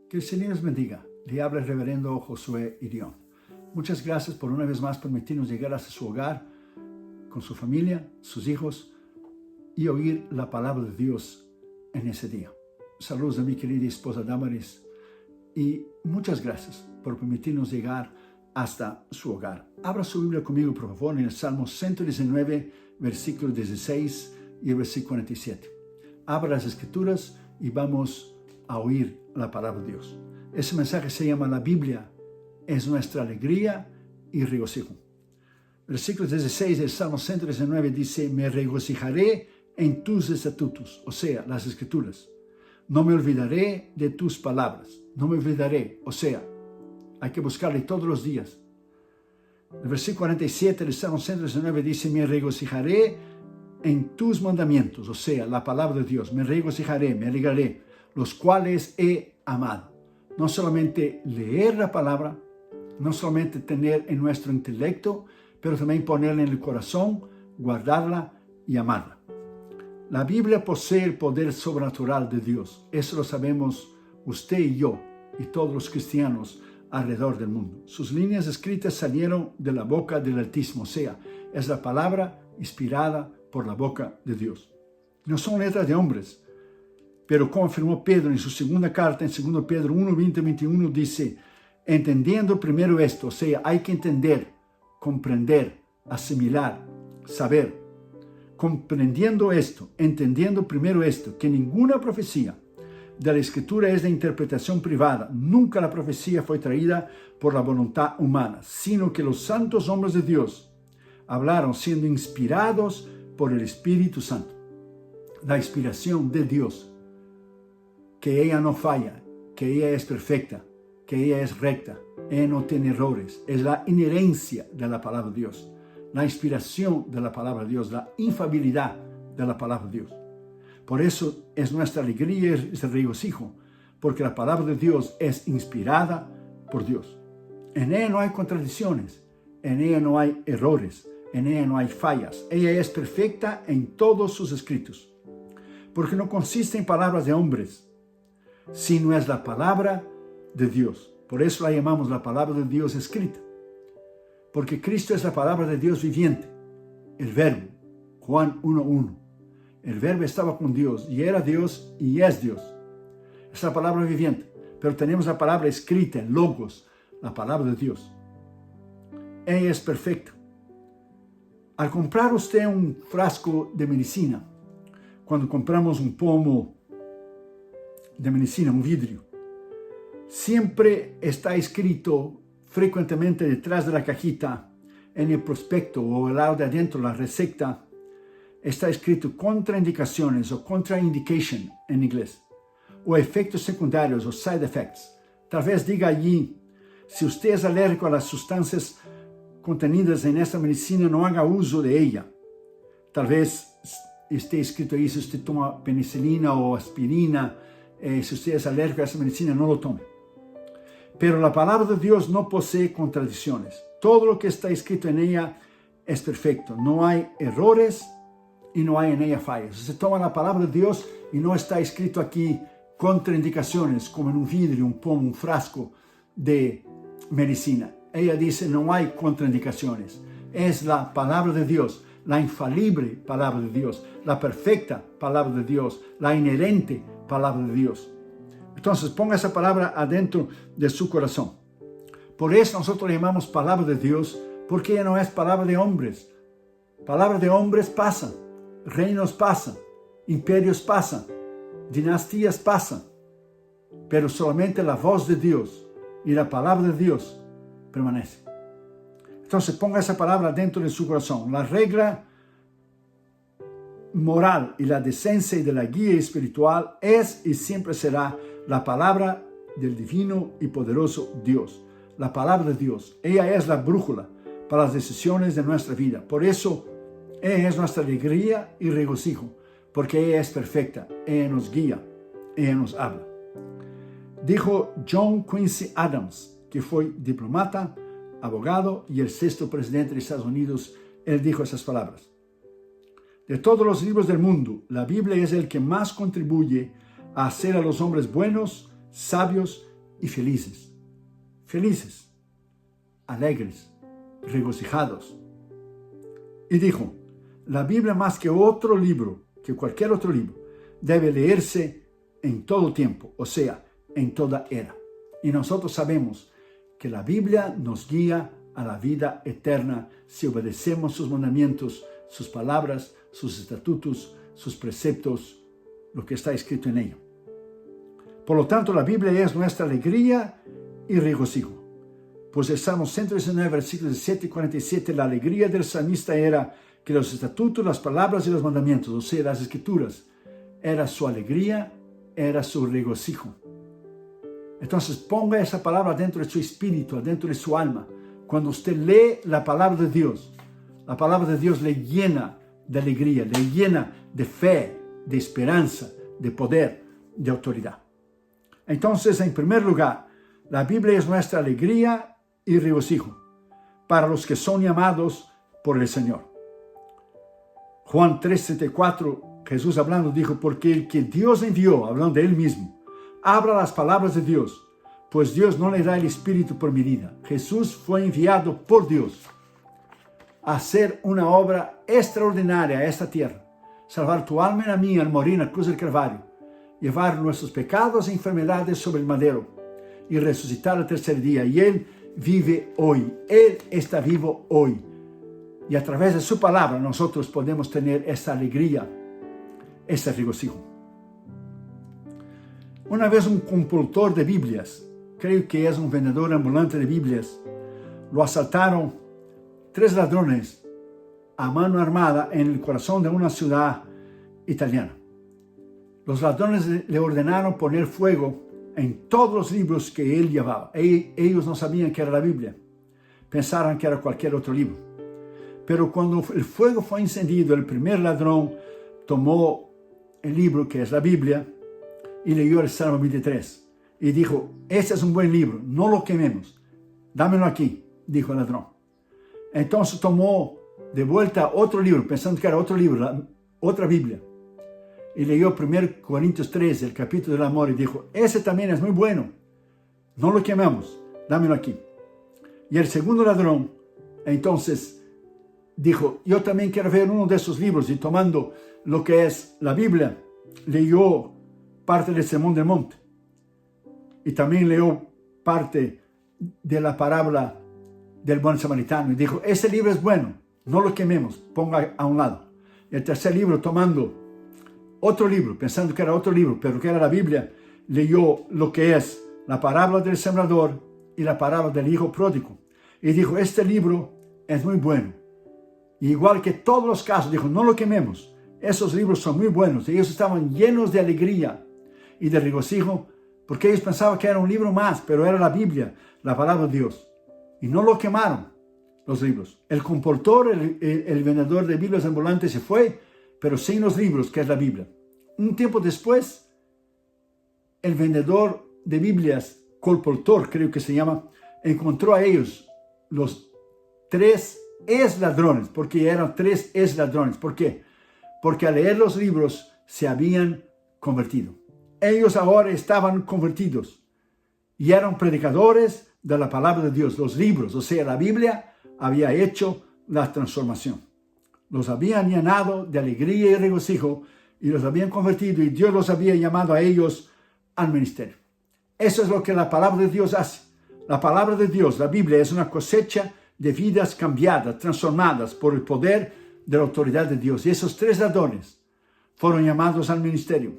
Que el Señor les bendiga. Le habla el reverendo Josué Irión. Muchas gracias por una vez más permitirnos llegar hasta su hogar, con su familia, sus hijos, y oír la palabra de Dios en ese día. Saludos de mi querida esposa Damaris y muchas gracias por permitirnos llegar hasta su hogar. Abra su Biblia conmigo, por favor, en el Salmo 119, versículo 16 y el versículo 47. Abra las Escrituras y vamos a oír la palabra de Dios. Ese mensaje se llama La Biblia es nuestra alegría y regocijo. Versículo 16 del Salmo 119 dice: me regocijaré en tus estatutos, o sea, las Escrituras. No me olvidaré de tus palabras. No me olvidaré, o sea, hay que buscarle todos los días. El versículo 47 del Salmo 119 dice: me regocijaré en tus mandamientos, o sea, la palabra de Dios. Me regocijaré, me alegraré, los cuales he amado. No solamente leer la palabra, no solamente tener en nuestro intelecto, pero también ponerla en el corazón, guardarla y amarla. La Biblia posee el poder sobrenatural de Dios. Eso lo sabemos usted y yo y todos los cristianos alrededor del mundo. Sus líneas escritas salieron de la boca del Altísimo, o sea, es la palabra inspirada por la boca de Dios. No son letras de hombres, pero como afirmó Pedro en su segunda carta, en 2 Pedro 1, 20, 21, dice: entendiendo primero esto, o sea, hay que entender, comprender, asimilar, saber. Comprendiendo esto, entendiendo primero esto, que ninguna profecía de la Escritura es de interpretación privada. Nunca la profecía fue traída por la voluntad humana, sino que los santos hombres de Dios hablaron siendo inspirados por el Espíritu Santo. La inspiración de Dios, que ella no falla, que ella es perfecta, que ella es recta, ella no tiene errores, es la inherencia de la palabra de Dios, la inspiración de la palabra de Dios, la infalibilidad de la palabra de Dios. Por eso es nuestra alegría y es el regocijo, porque la palabra de Dios es inspirada por Dios. En ella no hay contradicciones, en ella no hay errores, en ella no hay fallas. Ella es perfecta en todos sus escritos, porque no consiste en palabras de hombres, sino es la palabra de Dios. Por eso la llamamos la palabra de Dios escrita, porque Cristo es la palabra de Dios viviente, el Verbo. Juan 1:1. El Verbo estaba con Dios y era Dios y es Dios. Es la palabra viviente, pero tenemos la palabra escrita, el Logos, la palabra de Dios. Ella es perfecta. Al comprar usted un frasco de medicina, cuando compramos un pomo de medicina, un vidrio, siempre está escrito frecuentemente detrás de la cajita, en el prospecto o al lado de adentro, la receta, está escrito contraindicaciones o contraindication en inglés, o efectos secundarios o side effects. Tal vez diga allí: si usted es alérgico a las sustancias contenidas en esta medicina, no haga uso de ella. Tal vez esté escrito ahí: si usted toma penicilina o aspirina, si usted es alérgico a esa medicina, no lo tome. Pero la palabra de Dios no posee contradicciones. Todo lo que está escrito en ella es perfecto. No hay errores y no hay en ella fallas. Se toma la palabra de Dios y no está escrito aquí contraindicaciones, como en un vidrio, un pomo, un frasco de medicina. Ella dice: no hay contraindicaciones. Es la palabra de Dios, la infalible palabra de Dios, la perfecta palabra de Dios, la inherente palabra de Dios. Entonces ponga esa palabra adentro de su corazón. Por eso nosotros le llamamos palabra de Dios, porque ella no es palabra de hombres. Palabra de hombres pasa, reinos pasan, imperios pasan, dinastías pasan, pero solamente la voz de Dios y la palabra de Dios permanece. Entonces ponga esa palabra dentro de su corazón. La regla moral y la decencia y de la guía espiritual es y siempre será la palabra del divino y poderoso Dios. La palabra de Dios. Ella es la brújula para las decisiones de nuestra vida. Por eso ella es nuestra alegría y regocijo, porque ella es perfecta. Ella nos guía, ella nos habla. Dijo John Quincy Adams, que fue diplomata, abogado y el 6º presidente de Estados Unidos. Él dijo esas palabras: de todos los libros del mundo, la Biblia es el que más contribuye a hacer a los hombres buenos, sabios y felices. Felices, alegres, regocijados. Y dijo, la Biblia más que otro libro, que cualquier otro libro, debe leerse en todo tiempo, o sea, en toda era. Y nosotros sabemos que la Biblia nos guía a la vida eterna si obedecemos sus mandamientos, sus palabras, sus estatutos, sus preceptos, lo que está escrito en ella. Por lo tanto, la Biblia es nuestra alegría y regocijo. Pues el Salmo 119, versículos 17 y 47, la alegría del salmista era que los estatutos, las palabras y los mandamientos, o sea, las escrituras, era su alegría, era su regocijo. Entonces ponga esa palabra dentro de su espíritu, dentro de su alma. Cuando usted lee la palabra de Dios, la palabra de Dios le llena de alegría, le llena de fe, de esperanza, de poder, de autoridad. Entonces, en primer lugar, la Biblia es nuestra alegría y regocijo para los que son llamados por el Señor. Juan 3:34, Jesús hablando dijo, porque el que Dios envió, hablando de él mismo, habla las palabras de Dios, pues Dios no le da el Espíritu por medida. Jesús fue enviado por Dios a hacer una obra extraordinaria a esta tierra, salvar tu alma y la mía al morir en la cruz del Calvario, llevar nuestros pecados e enfermedades sobre el madero y resucitar al tercer día. Y Él vive hoy, Él está vivo hoy. Y a través de su palabra nosotros podemos tener esta alegría, este regocijo. Una vez un compultor de Biblias, creo que es un vendedor ambulante de Biblias, lo asaltaron 3 ladrones a mano armada en el corazón de una ciudad italiana. Los ladrones le ordenaron poner fuego en todos los libros que él llevaba. Ellos no sabían que era la Biblia, pensaron que era cualquier otro libro. Pero cuando el fuego fue encendido, el primer ladrón tomó el libro que es la Biblia y leyó el Salmo 23 y dijo, este es un buen libro, no lo quememos, dámelo aquí, dijo el ladrón. Entonces tomó de vuelta otro libro, pensando que era otro libro, otra Biblia, y leyó 1 Corintios 13, el capítulo del amor, y dijo, ese también es muy bueno, no lo quememos, dámelo aquí. Y el segundo ladrón, entonces, dijo, yo también quiero ver uno de esos libros, y tomando lo que es la Biblia, leyó parte del Sermón del Monte, y también leyó parte de la parábola del buen samaritano, y dijo, ese libro es bueno, no lo quememos, ponga a un lado. Y el tercer libro, tomando otro libro, pensando que era otro libro, pero que era la Biblia, leyó lo que es la parábola del sembrador y la parábola del hijo pródigo. Y dijo, este libro es muy bueno. Y igual que todos los casos, dijo, no lo quememos. Esos libros son muy buenos. Ellos estaban llenos de alegría y de regocijo, porque ellos pensaban que era un libro más, pero era la Biblia, la palabra de Dios. Y no lo quemaron, los libros. El compultor, el vendedor de Biblias ambulantes se fue, pero sin los libros, que es la Biblia. Un tiempo después, el vendedor de Biblias, colportor creo que se llama, encontró a ellos, los 3 ladrones, porque eran 3 ladrones. ¿Por qué? Porque al leer los libros se habían convertido. Ellos ahora estaban convertidos y eran predicadores de la palabra de Dios. Los libros, o sea, la Biblia, había hecho la transformación. Los habían llenado de alegría y regocijo y los habían convertido, y Dios los había llamado a ellos al ministerio. Eso es lo que la palabra de Dios hace. La palabra de Dios, la Biblia, es una cosecha de vidas cambiadas, transformadas por el poder de la autoridad de Dios. Y esos 3 ladrones fueron llamados al ministerio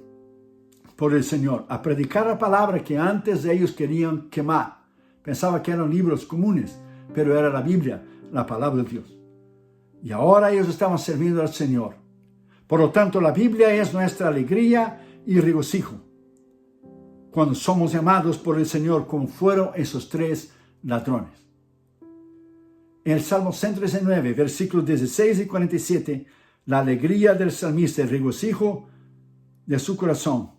por el Señor, a predicar la palabra que antes ellos querían quemar. Pensaban que eran libros comunes, pero era la Biblia, la palabra de Dios. Y ahora ellos estaban sirviendo al Señor. Por lo tanto, la Biblia es nuestra alegría y regocijo cuando somos llamados por el Señor, como fueron esos 3 ladrones. En el Salmo 119, versículos 16 y 47, la alegría del salmista, el regocijo de su corazón,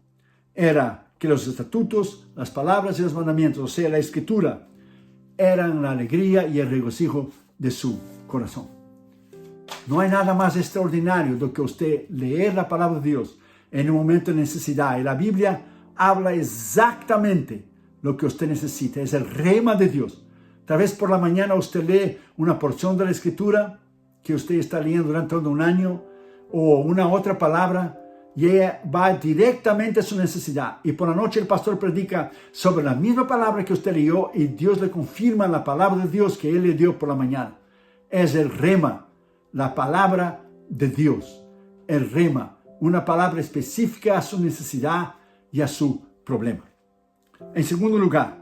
era que los estatutos, las palabras y los mandamientos, o sea, la escritura, eran la alegría y el regocijo de su corazón. No hay nada más extraordinario do que usted leer la palabra de Dios en un momento de necesidad. Y la Biblia habla exactamente lo que usted necesita, es el rema de Dios. Tal vez por la mañana usted lee una porción de la Escritura que usted está leyendo durante todo un año, o una otra palabra, y ella va directamente a su necesidad. Y por la noche el pastor predica sobre la misma palabra que usted leyó, y Dios le confirma la palabra de Dios que él le dio por la mañana. Es el rema, la palabra de Dios. El rema, una palabra específica a su necesidad y a su problema. En segundo lugar,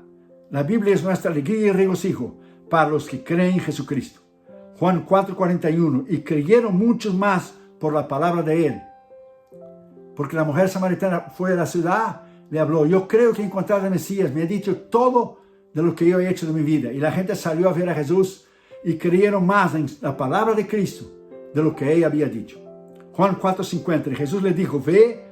la Biblia es nuestra alegría y regocijo para los que creen en Jesucristo. Juan 4:41, y creyeron muchos más por la palabra de él. Porque la mujer samaritana fue a la ciudad, le habló, yo creo que he encontrado al Mesías, me ha dicho todo de lo que yo he hecho de mi vida. Y la gente salió a ver a Jesús y creyeron más en la palabra de Cristo de lo que él había dicho. Juan 4:50, Jesús le dijo, ve,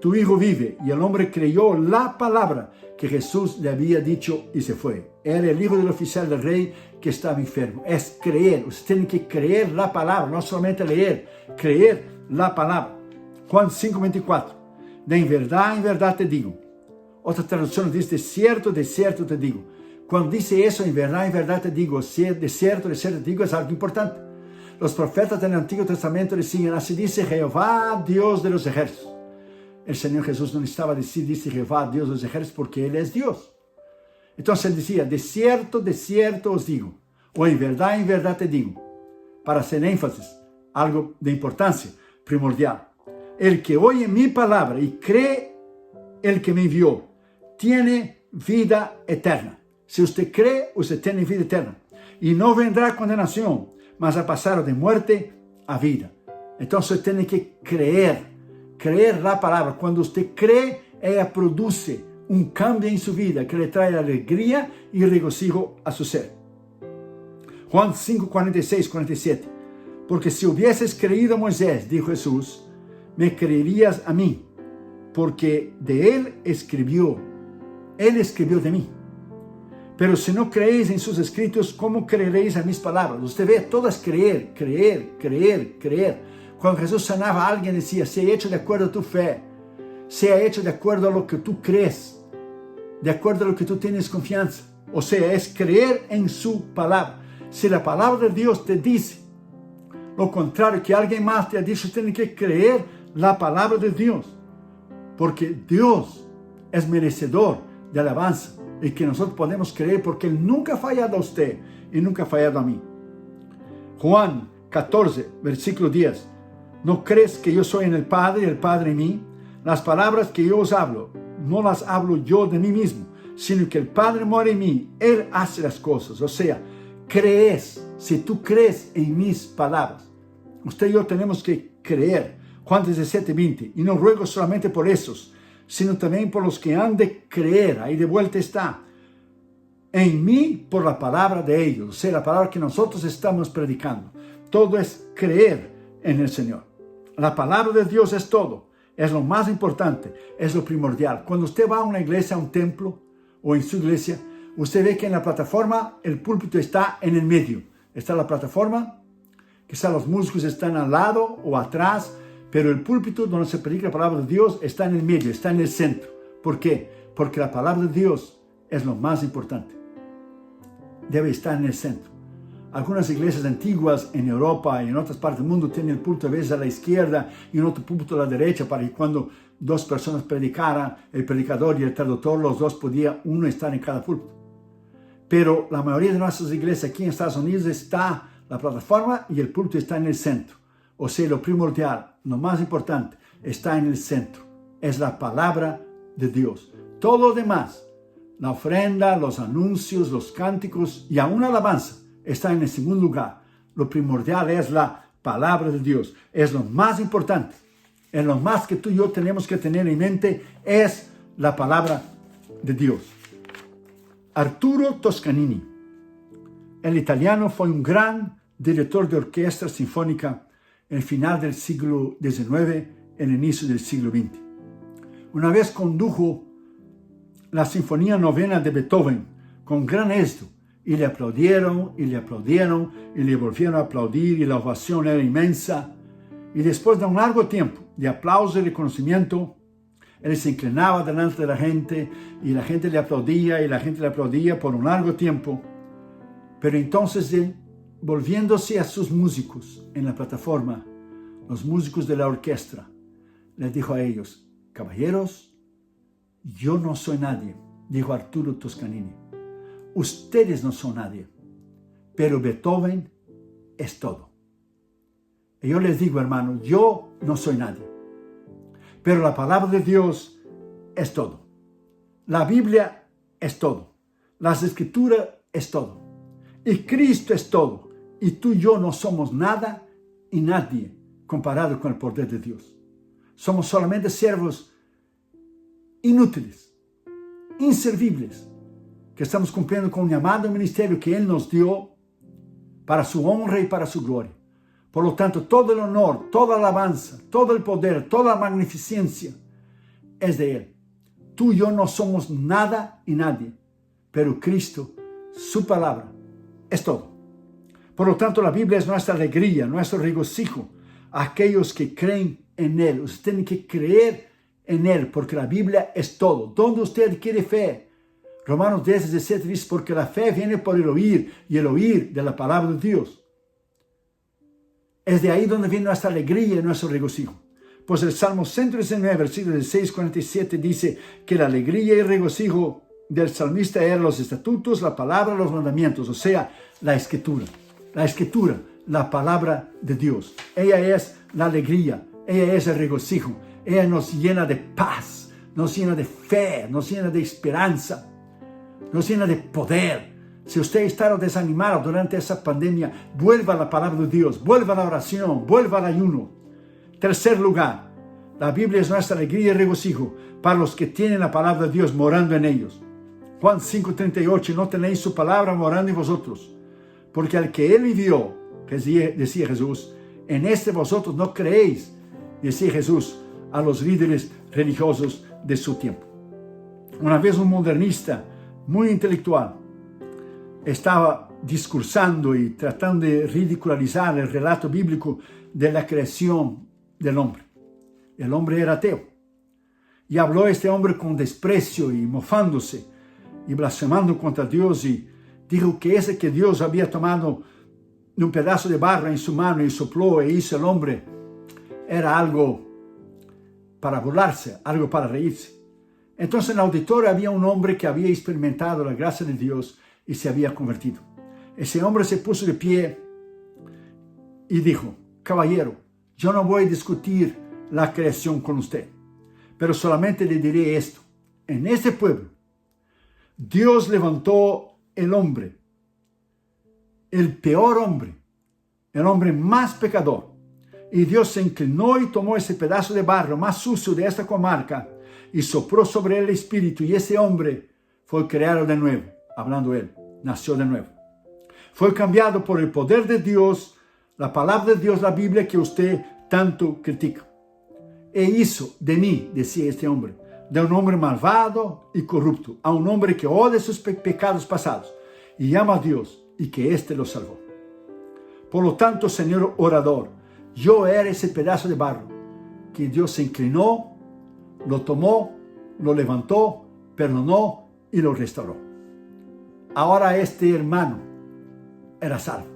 tu hijo vive. Y el hombre creyó la palabra que Jesús le había dicho y se fue. Era el hijo del oficial del rey que estaba enfermo. Es creer, usted tiene que creer la palabra, no solamente leer, creer la palabra. Juan 5:24, en verdad te digo. Otra traducción dice, de cierto te digo. Cuando dice eso, en verdad te digo, de cierto te digo, es algo importante. Los profetas del Antiguo Testamento decían, así dice Jehová, Dios de los ejércitos. El Señor Jesús no necesitaba decir, dice Jehová, Dios de los ejércitos, porque Él es Dios. Entonces Él decía, de cierto os digo, o en verdad te digo, para hacer énfasis, algo de importancia primordial. El que oye mi palabra y cree el que me envió, tiene vida eterna. Si usted cree, usted tiene vida eterna. Y no vendrá condenación, mas ha pasado de muerte a vida. Entonces tiene que creer la palabra. Cuando usted cree, ella produce un cambio en su vida que le trae alegría y regocijo a su ser. Juan 5:46-47. Porque si hubieses creído a Moisés, dijo Jesús, me creerías a mí, porque de él escribió de mí. Pero si no creéis en sus escritos, ¿cómo creeréis a mis palabras? Usted ve, todo es creer. Cuando Jesús sanaba a alguien, decía, sea hecho de acuerdo a tu fe, sea hecho de acuerdo a lo que tú crees, de acuerdo a lo que tú tienes confianza. O sea, es creer en su palabra. Si la palabra de Dios te dice lo contrario que alguien más te ha dicho, tiene que creer la palabra de Dios, porque Dios es merecedor de alabanza y que nosotros podemos creer porque Él nunca ha fallado a usted y nunca ha fallado a mí. Juan 14, versículo 10. ¿No crees que yo soy en el Padre y el Padre en mí? Las palabras que yo os hablo, no las hablo yo de mí mismo, sino que el Padre mora en mí, Él hace las cosas. O sea, crees, si tú crees en mis palabras, usted y yo tenemos que creer. Juan 17:20, y no ruego solamente por esos, sino también por los que han de creer, ahí de vuelta está, en mí por la palabra de ellos, o sea, la palabra que nosotros estamos predicando. Todo es creer en el Señor. La palabra de Dios es todo, es lo más importante, es lo primordial. Cuando usted va a una iglesia, a un templo, o en su iglesia, usted ve que en la plataforma el púlpito está en el medio. Está la plataforma, quizás los músicos están al lado o atrás, pero el púlpito donde se predica la palabra de Dios está en el medio, está en el centro. ¿Por qué? Porque la palabra de Dios es lo más importante. Debe estar en el centro. Algunas iglesias antiguas en Europa y en otras partes del mundo tienen el púlpito a veces a la izquierda y un otro púlpito a la derecha para que cuando dos personas predicaran, el predicador y el traductor, los dos podían uno estar en cada púlpito. Pero la mayoría de nuestras iglesias aquí en Estados Unidos está la plataforma y el púlpito está en el centro. O sea, lo primordial, lo más importante, está en el centro. Es la palabra de Dios. Todo lo demás, la ofrenda, los anuncios, los cánticos y aún la alabanza, está en el segundo lugar. Lo primordial es la palabra de Dios. Es lo más importante. Es lo más que tú y yo tenemos que tener en mente, es la palabra de Dios. Arturo Toscanini, el italiano, fue un gran director de orquesta sinfónica en el final del siglo XIX, en el inicio del siglo XX. Una vez condujo la Sinfonía Novena de Beethoven con gran éxito y le aplaudieron y le aplaudieron y le volvieron a aplaudir y la ovación era inmensa. Y después de un largo tiempo de aplauso y reconocimiento, Él se inclinaba delante de la gente y la gente le aplaudía y la gente le aplaudía por un largo tiempo. Pero entonces él, volviéndose a sus músicos en la plataforma, los músicos de la orquesta, les dijo a ellos: caballeros, yo no soy nadie, dijo Arturo Toscanini. Ustedes no son nadie, pero Beethoven es todo. Y yo les digo, hermanos, yo no soy nadie, pero la palabra de Dios es todo. La Biblia es todo. Las Escrituras es todo. Y Cristo es todo. Y tú y yo no somos nada y nadie comparado con el poder de Dios. Somos solamente siervos inútiles, inservibles, que estamos cumpliendo con un llamado ministerio que Él nos dio para su honra y para su gloria. Por lo tanto, todo el honor, toda la alabanza, todo el poder, toda la magnificencia es de Él. Tú y yo no somos nada y nadie, pero Cristo, su palabra, es todo. Por lo tanto, la Biblia es nuestra alegría, nuestro regocijo. Aquellos que creen en Él, ustedes tienen que creer en Él, porque la Biblia es todo. ¿Dónde usted adquiere fe? Romanos 10:17 dice: porque la fe viene por el oír, y el oír de la palabra de Dios. Es de ahí donde viene nuestra alegría y nuestro regocijo. Pues el Salmo 119, versículo 6:47 dice que la alegría y el regocijo del salmista eran los estatutos, la palabra, los mandamientos, o sea, la escritura. La escritura, la palabra de Dios. Ella es la alegría, ella es el regocijo. Ella nos llena de paz, nos llena de fe, nos llena de esperanza, nos llena de poder. Si usted está desanimado durante esa pandemia, vuelva a la palabra de Dios, vuelva a la oración, vuelva al ayuno. Tercer lugar, la Biblia es nuestra alegría y regocijo para los que tienen la palabra de Dios morando en ellos. Juan 5:38, no tenéis su palabra morando en vosotros, porque al que Él envió, decía Jesús, en este vosotros no creéis, decía Jesús a los líderes religiosos de su tiempo. Una vez un modernista muy intelectual estaba discursando y tratando de ridicularizar el relato bíblico de la creación del hombre. El hombre era ateo. Y habló este hombre con desprecio y mofándose y blasfemando contra Dios, y dijo que ese que Dios había tomado un pedazo de barro en su mano y sopló e hizo el hombre era algo para burlarse, algo para reírse. Entonces en el auditorio había un hombre que había experimentado la gracia de Dios y se había convertido. Ese hombre se puso de pie y dijo: caballero, yo no voy a discutir la creación con usted, pero solamente le diré esto. En este pueblo, Dios levantó el hombre, el peor hombre, el hombre más pecador, y Dios se inclinó y tomó ese pedazo de barro más sucio de esta comarca y sopló sobre él el espíritu, y ese hombre fue creado de nuevo. Hablando él, nació de nuevo. Fue cambiado por el poder de Dios, la palabra de Dios, la Biblia, que usted tanto critica. E hizo de mí, decía este hombre, de un hombre malvado y corrupto, a un hombre que odia sus pecados pasados y llama a Dios, y que éste lo salvó. Por lo tanto, señor orador, yo era ese pedazo de barro que Dios se inclinó, lo tomó, lo levantó, perdonó y lo restauró. Ahora este hermano era salvo.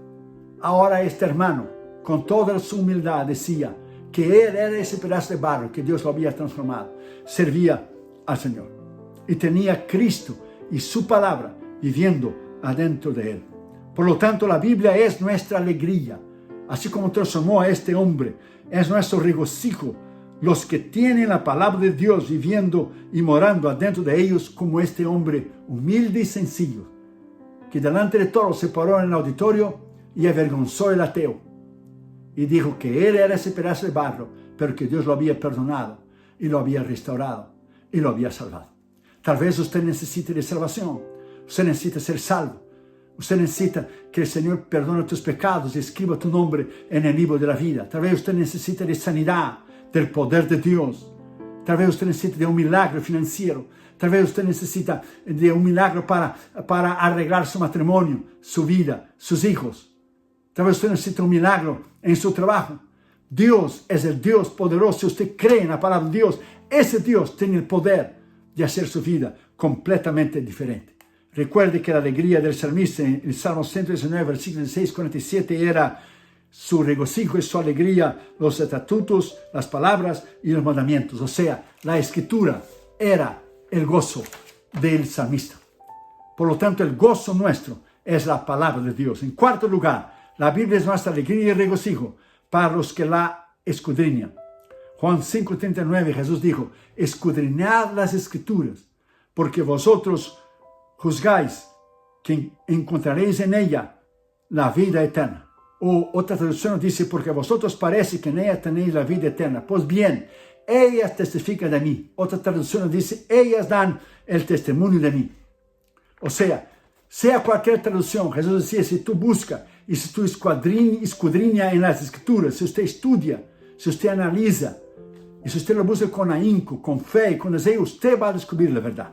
Ahora este hermano, con toda su humildad, decía que él era ese pedazo de barro que Dios lo había transformado. Servía al Señor y tenía Cristo y su palabra viviendo adentro de él. Por lo tanto, la Biblia es nuestra alegría. Así como transformó a este hombre, es nuestro regocijo. Los que tienen la palabra de Dios viviendo y morando adentro de ellos, como este hombre humilde y sencillo, que delante de todos se paró en el auditorio y avergonzó al ateo. Y dijo que él era ese pedazo de barro, pero que Dios lo había perdonado y lo había restaurado y lo había salvado. Tal vez usted necesite de salvación. Usted necesita ser salvo. Usted necesita que el Señor perdone tus pecados y escriba tu nombre en el libro de la vida. Tal vez usted necesita de sanidad, del poder de Dios. Tal vez usted necesita de un milagro financiero. Tal vez usted necesita de un milagro para arreglar su matrimonio, su vida, sus hijos. Tal vez usted necesita un milagro en su trabajo. Dios es el Dios poderoso. Si usted cree en la palabra de Dios, ese Dios tiene el poder de hacer su vida completamente diferente. Recuerde que la alegría del salmista en el Salmo 119, versículo 16, 47 era su regocijo y su alegría, los estatutos, las palabras y los mandamientos. O sea, la escritura era el gozo del salmista. Por lo tanto, el gozo nuestro es la palabra de Dios. En cuarto lugar, la Biblia es nuestra alegría y regocijo para los que la escudriñan. Juan 5:39, Jesús dijo, escudriñad las escrituras, porque vosotros juzgáis que encontraréis en ella la vida eterna. O otra traducción dice, porque vosotros parece que en ella tenéis la vida eterna. Pues bien, ellas testifican de mí. Otra traducción dice, ellas dan el testimonio de mí. O sea cualquier traducción, Jesús decía, si tú buscas y si tú escudriña en las escrituras, si usted estudia, si usted analiza, y si usted lo busca con ahínco, con fe y con deseo, usted va a descubrir la verdad.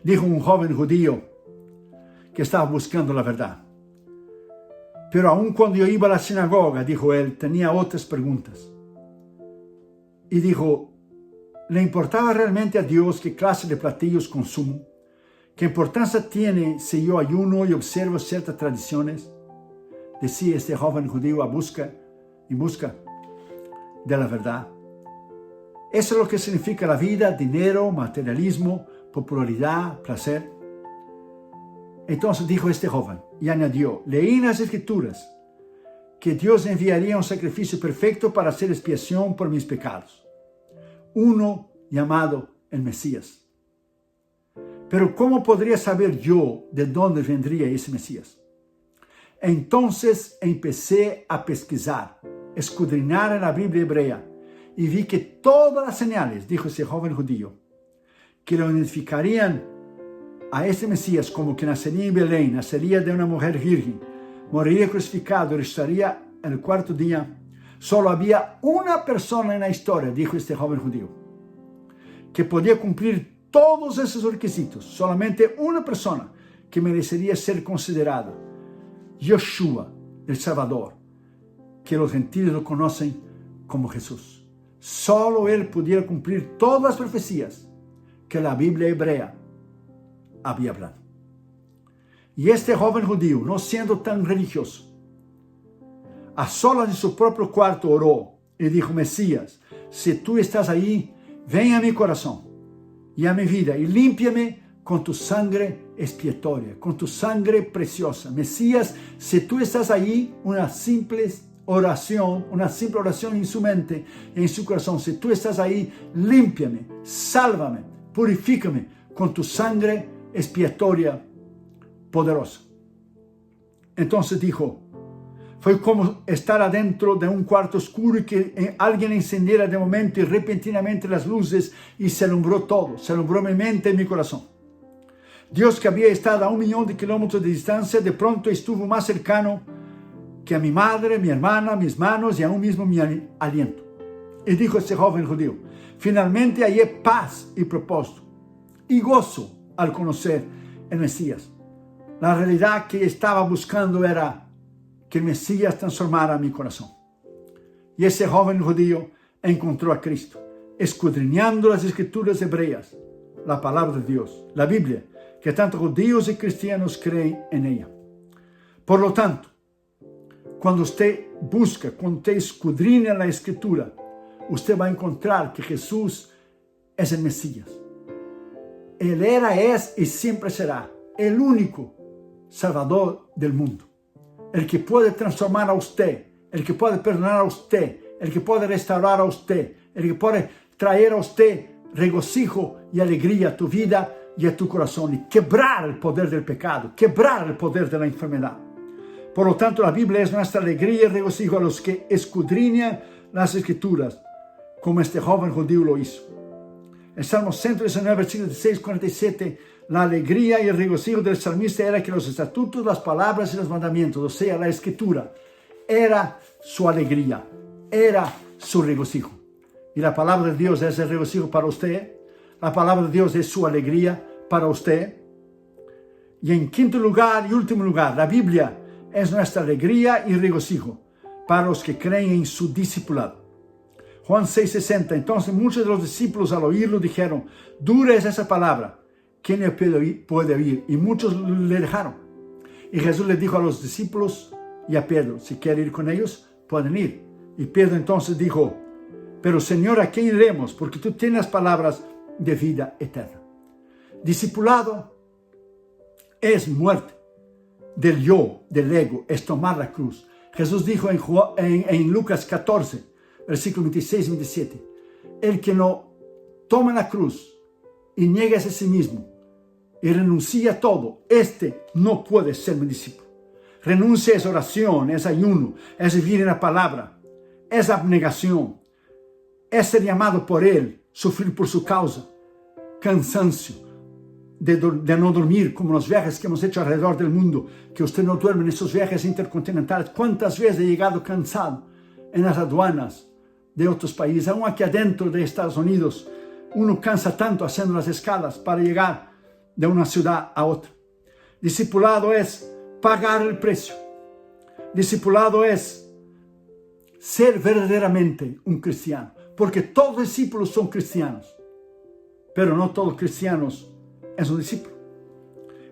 Dijo un joven judío que estaba buscando la verdad. Pero aun cuando yo iba a la sinagoga, dijo él, tenía otras preguntas. Y dijo, ¿le importaba realmente a Dios qué clase de platillos consumo? ¿Qué importancia tiene si yo ayuno y observo ciertas tradiciones? Decía este joven judío en busca de la verdad. Eso es lo que significa la vida: dinero, materialismo, popularidad, placer. Entonces dijo este joven y añadió, leí en las escrituras que Dios enviaría un sacrificio perfecto para hacer expiación por mis pecados, uno llamado el Mesías. Pero ¿cómo podría saber yo de dónde vendría ese Mesías? Entonces empecé a pesquisar, escudriñar en la Biblia hebrea y vi que todas las señales, dijo ese joven judío, que lo identificarían a este Mesías como que nacería en Belén, nacería de una mujer virgen, moriría crucificado, resucitaría en el cuarto día. Solo había una persona en la historia, dijo este joven judío, que podía cumplir todos esos requisitos. Solamente una persona que merecería ser considerada, Yeshua, el Salvador, que los gentiles lo conocen como Jesús. Solo él pudiera cumplir todas las profecías que la Biblia hebrea había hablado. Y este joven judío, no siendo tan religioso, a solas en su propio cuarto oró y dijo, Mesías, si tú estás ahí, ven a mi corazón y a mi vida y límpiame con tu sangre expiatoria, con tu sangre preciosa. Mesías, si tú estás ahí, una simple oración en su mente y en su corazón, si tú estás ahí, límpiame, sálvame, purifícame con tu sangre expiatoria poderosa. Entonces dijo, fue como estar adentro de un cuarto oscuro y que alguien encendiera de momento y repentinamente las luces y se alumbró todo, se alumbró mi mente y mi corazón. Dios, que había estado a 1.000.000 de kilómetros de distancia, de pronto estuvo más cercano que a mi madre, mi hermana, mis manos y aún mismo mi aliento. Y dijo este joven judío, finalmente hallé paz y propósito y gozo al conocer el Mesías. La realidad que estaba buscando era que el Mesías transformara mi corazón. Y ese joven judío encontró a Cristo, escudriñando las escrituras hebreas, la palabra de Dios, la Biblia, que tanto judíos y cristianos creen en ella. Por lo tanto, cuando usted busca, cuando usted escudriña la escritura, usted va a encontrar que Jesús es el Mesías. Él era, es y siempre será el único Salvador del mundo. El que puede transformar a usted, el que puede perdonar a usted, el que puede restaurar a usted, el que puede traer a usted regocijo y alegría a tu vida y a tu corazón y quebrar el poder del pecado, quebrar el poder de la enfermedad. Por lo tanto, la Biblia es nuestra alegría y regocijo a los que escudriñan las Escrituras, como este joven judío lo hizo. El Salmo 119, versículo 16, 47, la alegría y el regocijo del salmista era que los estatutos, las palabras y los mandamientos, o sea, la Escritura, era su alegría, era su regocijo. Y la palabra de Dios es el regocijo para usted. La palabra de Dios es su alegría para usted. Y en quinto lugar y último lugar, la Biblia es nuestra alegría y regocijo para los que creen en su discipulado. Juan 6:60. Entonces muchos de los discípulos al oírlo dijeron: dura es esa palabra, ¿quién le puede oír? Y muchos le dejaron. Y Jesús les dijo a los discípulos y a Pedro: si quieren ir con ellos, pueden ir. Y Pedro entonces dijo: pero Señor, ¿a quién iremos? Porque tú tienes las palabras de vida eterna. Discipulado es muerte del yo, del ego, es tomar la cruz. Jesús dijo en Lucas 14, versículo 26 y 27, el que no toma la cruz y niega a sí mismo y renuncia a todo, este no puede ser mi discípulo. Renuncia es oración, es ayuno, es vivir en la palabra, es abnegación, es ser llamado por Él, sufrir por su causa, cansancio de no dormir, como los viajes que hemos hecho alrededor del mundo, que usted no duerme en esos viajes intercontinentales. ¿Cuántas veces he llegado cansado en las aduanas de otros países, aún aquí adentro de Estados Unidos? Uno cansa tanto haciendo las escalas para llegar de una ciudad a otra. Discipulado es pagar el precio. Discipulado es ser verdaderamente un cristiano, porque todos discípulos son cristianos, pero no todos cristianos es un discípulo.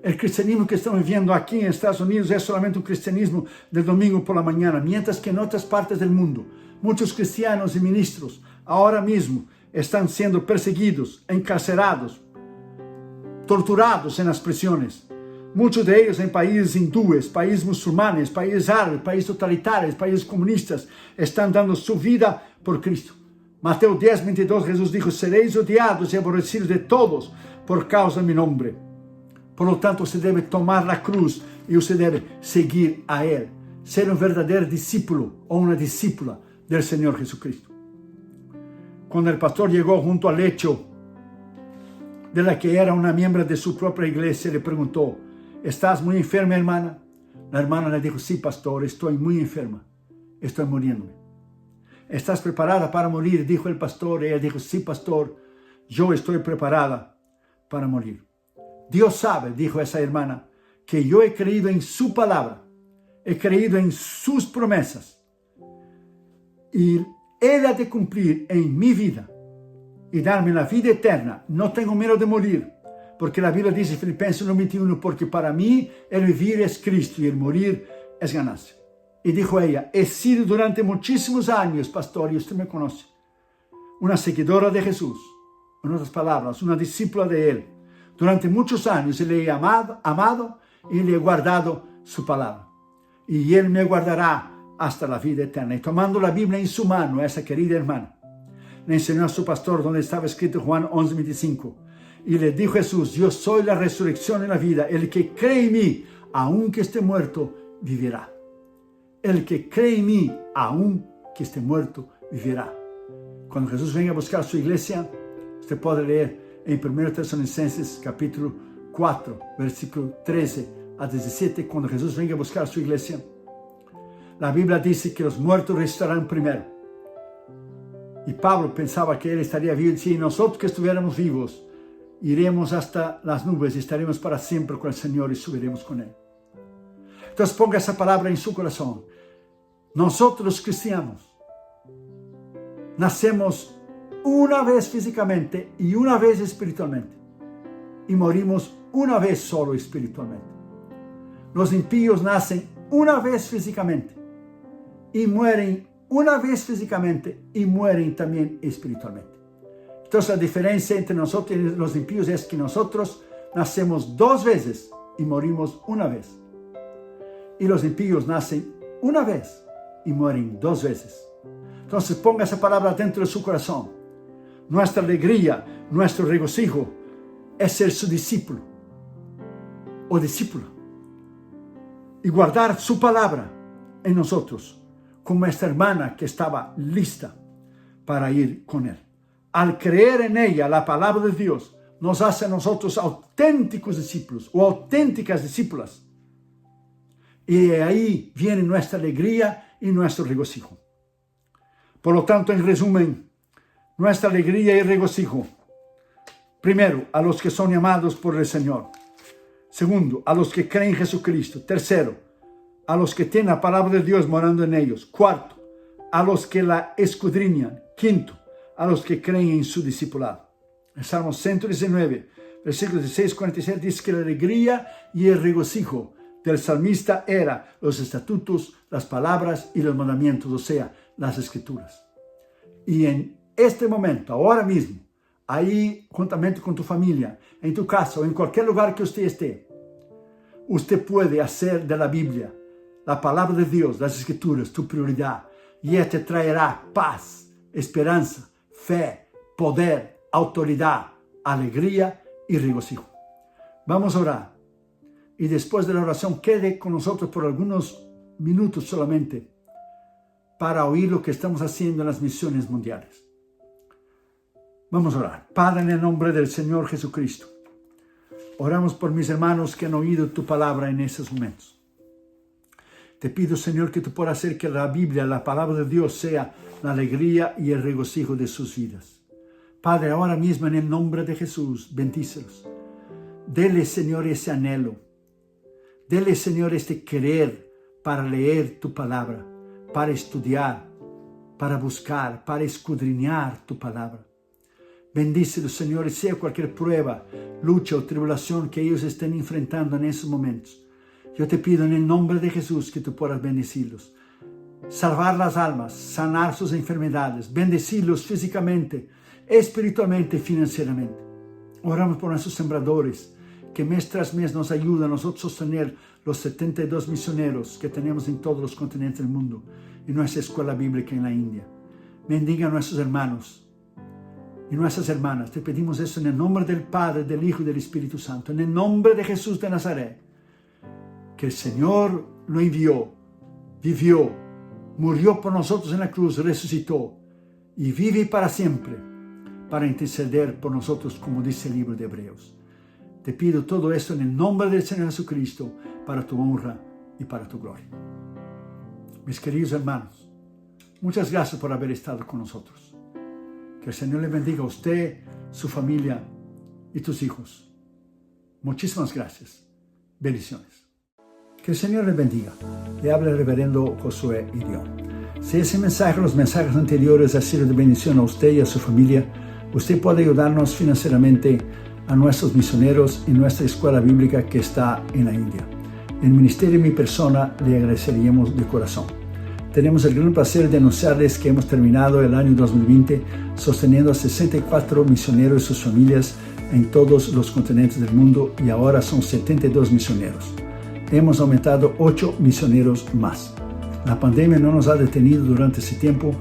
El cristianismo que estamos viviendo aquí en Estados Unidos es solamente un cristianismo del domingo por la mañana, mientras que en otras partes del mundo muchos cristianos y ministros ahora mismo están siendo perseguidos, encarcelados, torturados en las prisiones. Muchos de ellos en países hindúes, países musulmanes, países árabes, países totalitarios, países comunistas, están dando su vida por Cristo. Mateo 10:22, Jesús dijo: seréis odiados y aborrecidos de todos por causa de mi nombre. Por lo tanto, usted debe tomar la cruz y usted debe seguir a Él. Ser un verdadero discípulo o una discípula del Señor Jesucristo. Cuando el pastor llegó junto al lecho de la que era una miembro de su propia iglesia, le preguntó: ¿estás muy enferma, hermana? La hermana le dijo: sí, pastor, estoy muy enferma, estoy muriéndome. ¿Estás preparada para morir?, dijo el pastor. Ella dijo: sí, pastor, yo estoy preparada para morir. Dios sabe, dijo esa hermana, que yo he creído en su palabra, he creído en sus promesas, y Él ha de cumplir en mi vida y darme la vida eterna. No tengo miedo de morir, porque la Biblia dice en Filipenses 1:21, porque para mí el vivir es Cristo y el morir es ganancia. Y dijo ella: he sido durante muchísimos años, pastor, y usted me conoce, una seguidora de Jesús. En otras palabras, una discípula de Él. Durante muchos años le he amado y le he guardado su palabra. Y Él me guardará hasta la vida eterna. Y tomando la Biblia en su mano, esa querida hermana le enseñó a su pastor donde estaba escrito Juan 11:25. Y le dijo Jesús: yo soy la resurrección y la vida. El que cree en mí, aunque esté muerto, vivirá. El que cree en mí, aun que esté muerto, vivirá. Cuando Jesús venga a buscar su iglesia, usted puede leer en 1 Tesalonicenses capítulo 4, versículo 13 a 17, cuando Jesús venga a buscar su iglesia, la Biblia dice que los muertos resucitarán primero. Y Pablo pensaba que él estaría vivo. Si nosotros que estuviéramos vivos, iremos hasta las nubes y estaremos para siempre con el Señor y subiremos con Él. Entonces ponga esa palabra en su corazón. Nosotros los cristianos nacemos una vez físicamente y una vez espiritualmente, y morimos una vez solo espiritualmente. Los impíos nacen una vez físicamente y mueren una vez físicamente y mueren también espiritualmente. Entonces la diferencia entre nosotros y los impíos es que nosotros nacemos dos veces y morimos una vez, y los impíos nacen una vez y mueren dos veces. Entonces ponga esa palabra dentro de su corazón. Nuestra alegría, nuestro regocijo es ser su discípulo o discípula y guardar su palabra en nosotros, como esta hermana que estaba lista para ir con Él. Al creer en ella, la palabra de Dios nos hace a nosotros auténticos discípulos o auténticas discípulas. Y de ahí viene nuestra alegría y nuestro regocijo. Por lo tanto, en resumen, nuestra alegría y regocijo, primero, a los que son llamados por el Señor. Segundo, a los que creen en Jesucristo. Tercero, a los que tienen la palabra de Dios morando en ellos. Cuarto, a los que la escudriñan. Quinto, a los que creen en su discipulado. El Salmo 119, versículos 16 y 47 dice que la alegría y el regocijo del salmista era los estatutos, las palabras y los mandamientos, o sea, las escrituras. Y en este momento, ahora mismo, ahí juntamente con tu familia, en tu casa o en cualquier lugar que usted esté, usted puede hacer de la Biblia, la palabra de Dios, las escrituras, tu prioridad. Y ella te traerá paz, esperanza, fe, poder, autoridad, alegría y regocijo. Vamos a orar. Y después de la oración, quede con nosotros por algunos minutos solamente para oír lo que estamos haciendo en las misiones mundiales. Vamos a orar. Padre, en el nombre del Señor Jesucristo, oramos por mis hermanos que han oído tu palabra en estos momentos. Te pido, Señor, que tú puedas hacer que la Biblia, la palabra de Dios, sea la alegría y el regocijo de sus vidas. Padre, ahora mismo en el nombre de Jesús, bendícelos. Dele, Señor, ese anhelo. Dele, Señor, este querer para leer tu palabra, para estudiar, para buscar, para escudriñar tu palabra. Bendícelos, Señor, y sea cualquier prueba, lucha o tribulación que ellos estén enfrentando en esos momentos. Yo te pido en el nombre de Jesús que tú puedas bendecirlos, salvar las almas, sanar sus enfermedades, bendecirlos físicamente, espiritualmente y financieramente. Oramos por nuestros sembradores, que mes tras mes nos ayudan a nosotros sostener los 72 misioneros que tenemos en todos los continentes del mundo y nuestra escuela bíblica en la India. Bendiga a nuestros hermanos y nuestras hermanas. Te pedimos eso en el nombre del Padre, del Hijo y del Espíritu Santo, en el nombre de Jesús de Nazaret, que el Señor lo envió, vivió, murió por nosotros en la cruz, resucitó y vive para siempre para interceder por nosotros, como dice el libro de Hebreos. Te pido todo esto en el nombre del Señor Jesucristo, para tu honra y para tu gloria. Mis queridos hermanos, muchas gracias por haber estado con nosotros. Que el Señor le bendiga a usted, su familia y tus hijos. Muchísimas gracias. Bendiciones. Que el Señor le bendiga. Le habla el reverendo Josué Irión. Si ese mensaje o los mensajes anteriores han sido de bendición a usted y a su familia, usted puede ayudarnos financieramente a nuestros misioneros y nuestra escuela bíblica que está en la India. El ministerio y mi persona le agradeceríamos de corazón. Tenemos el gran placer de anunciarles que hemos terminado el año 2020 sosteniendo a 64 misioneros y sus familias en todos los continentes del mundo, y ahora son 72 misioneros. Hemos aumentado 8 misioneros más. La pandemia no nos ha detenido durante ese tiempo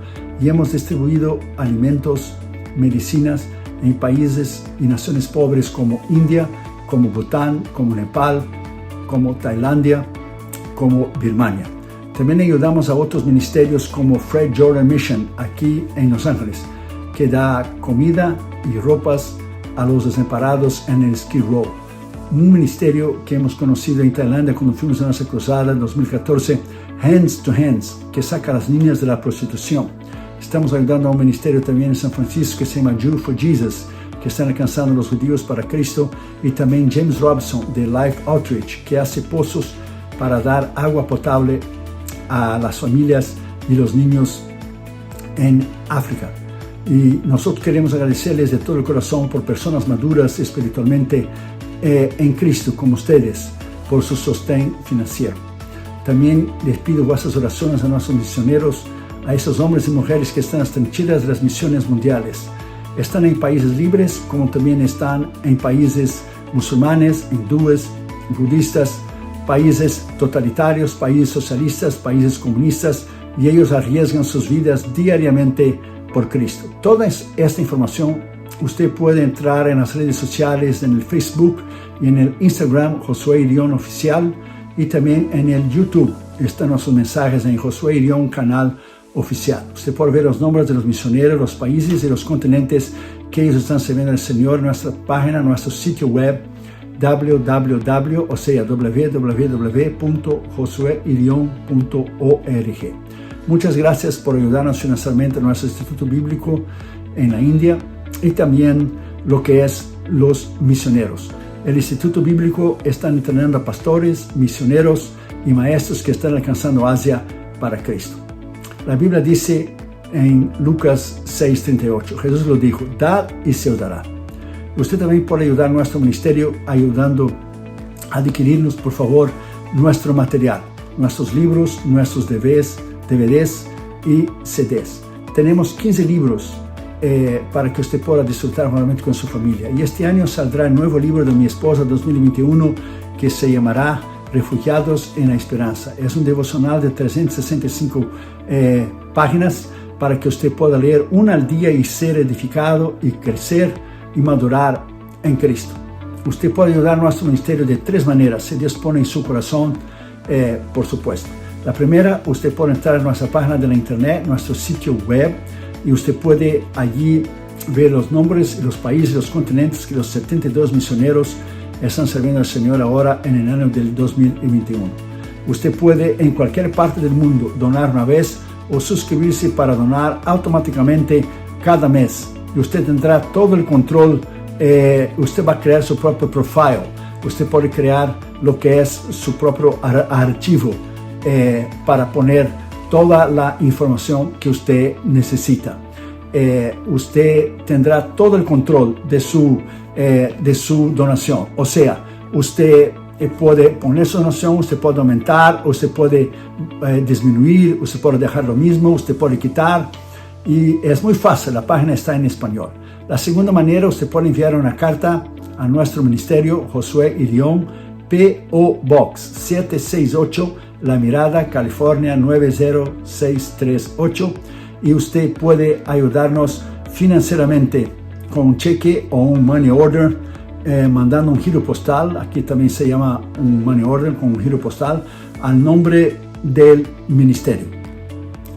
y hemos distribuido alimentos, medicinas en países y naciones pobres como India, como Bután, como Nepal, como Tailandia, como Birmania. También ayudamos a otros ministerios como Fred Jordan Mission aquí en Los Ángeles, que da comida y ropas a los desamparados en el Skid Row. Un ministerio que hemos conocido en Tailandia cuando fuimos a nuestra cruzada en 2014, Hands to Hands, que saca a las niñas de la prostitución. Estamos ayudando a un ministerio también en San Francisco que se llama Jew for Jesus, que están alcanzando a los judíos para Cristo, y también James Robson de Life Outreach, que hace pozos para dar agua potable a las familias y los niños en África. Y nosotros queremos agradecerles de todo el corazón por personas maduras espiritualmente en Cristo como ustedes, por su sostén financiero. También les pido vuestras oraciones a nuestros misioneros, a esos hombres y mujeres que están en las trincheras de las misiones mundiales. Están en países libres, como también están en países musulmanes, hindúes, budistas, países totalitarios, países socialistas, países comunistas, y ellos arriesgan sus vidas diariamente por Cristo. Toda esta información usted puede entrar en las redes sociales, en el Facebook y en el Instagram Josué Irión Oficial, y también en el YouTube están nuestros mensajes en Josué Irión Canal Oficial. Usted puede ver los nombres de los misioneros, los países y los continentes que ellos están sirviendo al Señor en nuestra página, nuestro sitio web www.josueirion.org. Muchas gracias por ayudarnos financieramente a nuestro Instituto Bíblico en la India y también lo que es los misioneros. El Instituto Bíblico está entrenando a pastores, misioneros y maestros que están alcanzando Asia para Cristo. La Biblia dice en Lucas 6:38, Jesús lo dijo: dad y se os dará. Usted también puede ayudar a nuestro ministerio ayudando a adquirirnos, por favor, nuestro material, nuestros libros, nuestros DVDs y CDs. Tenemos 15 libros para que usted pueda disfrutar nuevamente con su familia. Y este año saldrá el nuevo libro de mi esposa 2021 que se llamará Refugiados en la Esperanza. Es un devocional de 365 páginas para que usted pueda leer una al día y ser edificado y crecer y madurar en Cristo. Usted puede ayudar a nuestro ministerio de 3 maneras, si Dios pone en su corazón, por supuesto. La primera, usted puede entrar a nuestra página de la internet, nuestro sitio web, y usted puede allí ver los nombres, los países, los continentes que los 72 misioneros están sirviendo al Señor ahora en el año del 2021. Usted puede en cualquier parte del mundo donar una vez o suscribirse para donar automáticamente cada mes. Y usted tendrá todo el control. Usted va a crear su propio profile. Usted puede crear lo que es su propio archivo para poner toda la información que usted necesita. Usted tendrá todo el control de su donación. O sea, usted puede poner su donación, usted puede aumentar, usted puede disminuir, usted puede dejar lo mismo, usted puede quitar. Y es muy fácil, la página está en español. La segunda manera, usted puede enviar una carta a nuestro ministerio, Josué y León, P.O. Box 768, La Mirada, California 90638, y usted puede ayudarnos financieramente con un cheque o un money order, mandando un giro postal. Aquí también se llama un money order con un giro postal al nombre del ministerio,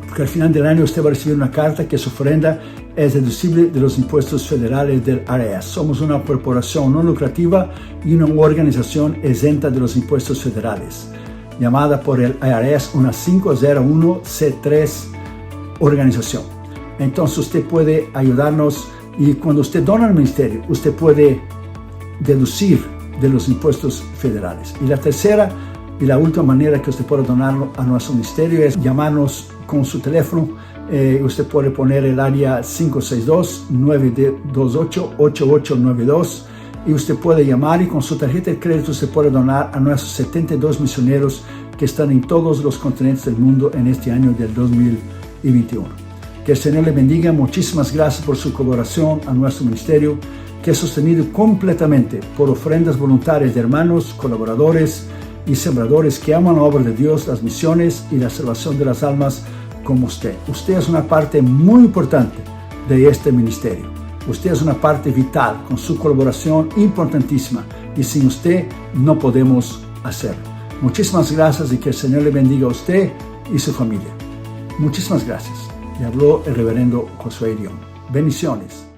porque al final del año usted va a recibir una carta que su ofrenda es deducible de los impuestos federales del IRS. Somos una corporación no lucrativa y una organización exenta de los impuestos federales, llamada por el IRS una 501c3 organización. Entonces usted puede ayudarnos, y cuando usted dona al ministerio, usted puede deducir de los impuestos federales. Y la tercera y la última manera que usted puede donar a nuestro ministerio es llamarnos con su teléfono. Usted puede poner el área 562-928-8892 y usted puede llamar, y con su tarjeta de crédito usted puede donar a nuestros 72 misioneros que están en todos los continentes del mundo en este año del 2021. Que el Señor le bendiga. Muchísimas gracias por su colaboración a nuestro ministerio, que es sostenido completamente por ofrendas voluntarias de hermanos, colaboradores y sembradores que aman la obra de Dios, las misiones y la salvación de las almas como usted. Usted es una parte muy importante de este ministerio. Usted es una parte vital con su colaboración importantísima, y sin usted no podemos hacerlo. Muchísimas gracias, y que el Señor le bendiga a usted y su familia. Muchísimas gracias. Le habló el reverendo Josué Irión. Bendiciones.